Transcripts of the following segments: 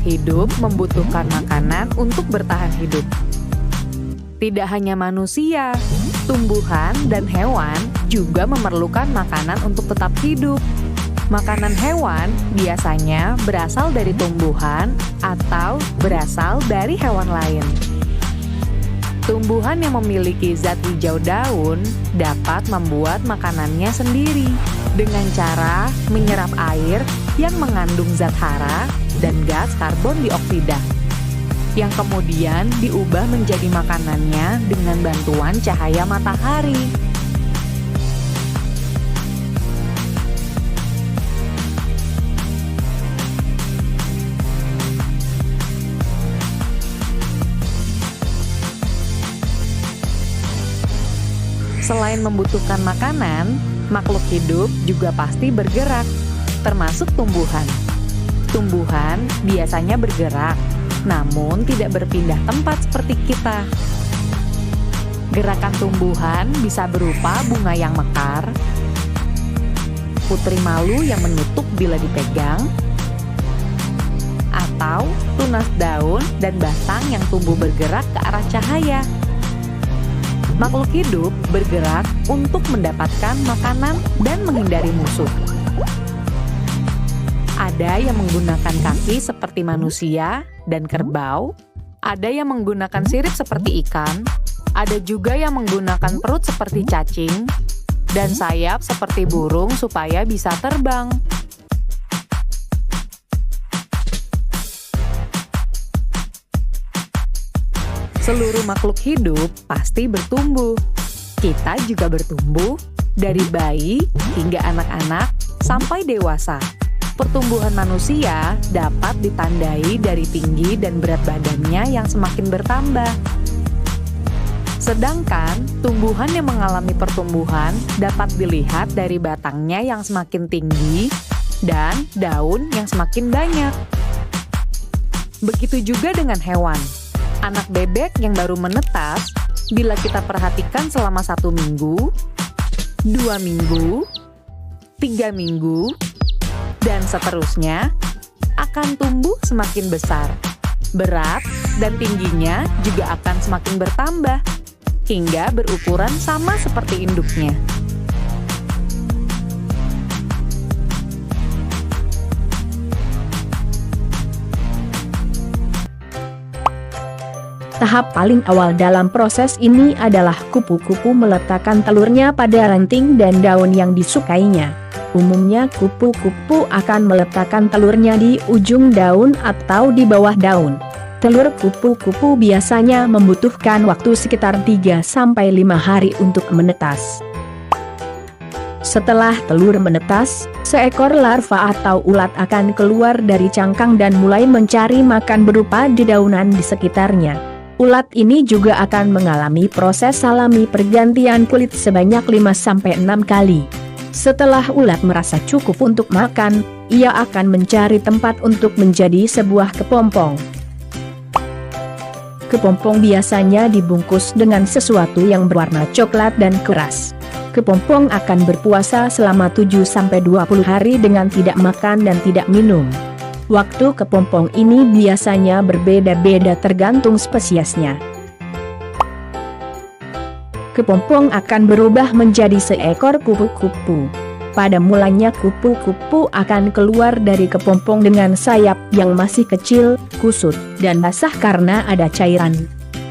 hidup membutuhkan makanan untuk bertahan hidup. Tidak hanya manusia, tumbuhan dan hewan juga memerlukan makanan untuk tetap hidup. Makanan hewan biasanya berasal dari tumbuhan atau berasal dari hewan lain. Tumbuhan yang memiliki zat hijau daun dapat membuat makanannya sendiri dengan cara menyerap air yang mengandung zat hara dan gas karbon dioksida, yang kemudian diubah menjadi makanannya dengan bantuan cahaya matahari. Selain membutuhkan makanan, makhluk hidup juga pasti bergerak, termasuk tumbuhan. Tumbuhan biasanya bergerak, namun tidak berpindah tempat seperti kita. Gerakan tumbuhan bisa berupa bunga yang mekar, putri malu yang menutup bila dipegang, atau tunas daun dan batang yang tumbuh bergerak ke arah cahaya. Makhluk hidup bergerak untuk mendapatkan makanan dan menghindari musuh. Ada yang menggunakan kaki seperti manusia dan kerbau, ada yang menggunakan sirip seperti ikan, ada juga yang menggunakan perut seperti cacing, dan sayap seperti burung supaya bisa terbang. Seluruh makhluk hidup pasti bertumbuh. Kita juga bertumbuh, dari bayi hingga anak-anak sampai dewasa. Pertumbuhan manusia dapat ditandai dari tinggi dan berat badannya yang semakin bertambah. Sedangkan tumbuhan yang mengalami pertumbuhan dapat dilihat dari batangnya yang semakin tinggi dan daun yang semakin banyak. Begitu juga dengan hewan. Anak bebek yang baru menetas, bila kita perhatikan selama 1 minggu, 2 minggu, 3 minggu, dan seterusnya, akan tumbuh semakin besar. Berat dan tingginya juga akan semakin bertambah, hingga berukuran sama seperti induknya. Tahap paling awal dalam proses ini adalah kupu-kupu meletakkan telurnya pada ranting dan daun yang disukainya. Umumnya kupu-kupu akan meletakkan telurnya di ujung daun atau di bawah daun. Telur kupu-kupu biasanya membutuhkan waktu sekitar 3-5 hari untuk menetas. Setelah telur menetas, seekor larva atau ulat akan keluar dari cangkang dan mulai mencari makan berupa dedaunan di sekitarnya. Ulat ini juga akan mengalami proses alami pergantian kulit sebanyak 5-6 kali. Setelah ulat merasa cukup untuk makan, ia akan mencari tempat untuk menjadi sebuah kepompong. Kepompong biasanya dibungkus dengan sesuatu yang berwarna coklat dan keras. Kepompong akan berpuasa selama 7-20 hari dengan tidak makan dan tidak minum. Waktu kepompong ini biasanya berbeda-beda tergantung spesiesnya. Kepompong akan berubah menjadi seekor kupu-kupu. Pada mulanya kupu-kupu akan keluar dari kepompong dengan sayap yang masih kecil, kusut, dan basah karena ada cairan.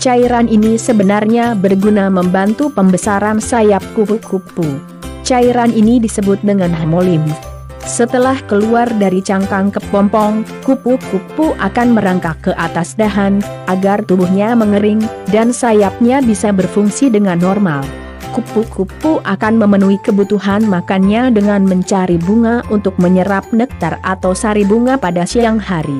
Cairan ini sebenarnya berguna membantu pembesaran sayap kupu-kupu. Cairan ini disebut dengan hemolimf. Setelah keluar dari cangkang kepompong, kupu-kupu akan merangkak ke atas dahan, agar tubuhnya mengering, dan sayapnya bisa berfungsi dengan normal. Kupu-kupu akan memenuhi kebutuhan makannya dengan mencari bunga untuk menyerap nektar atau sari bunga pada siang hari.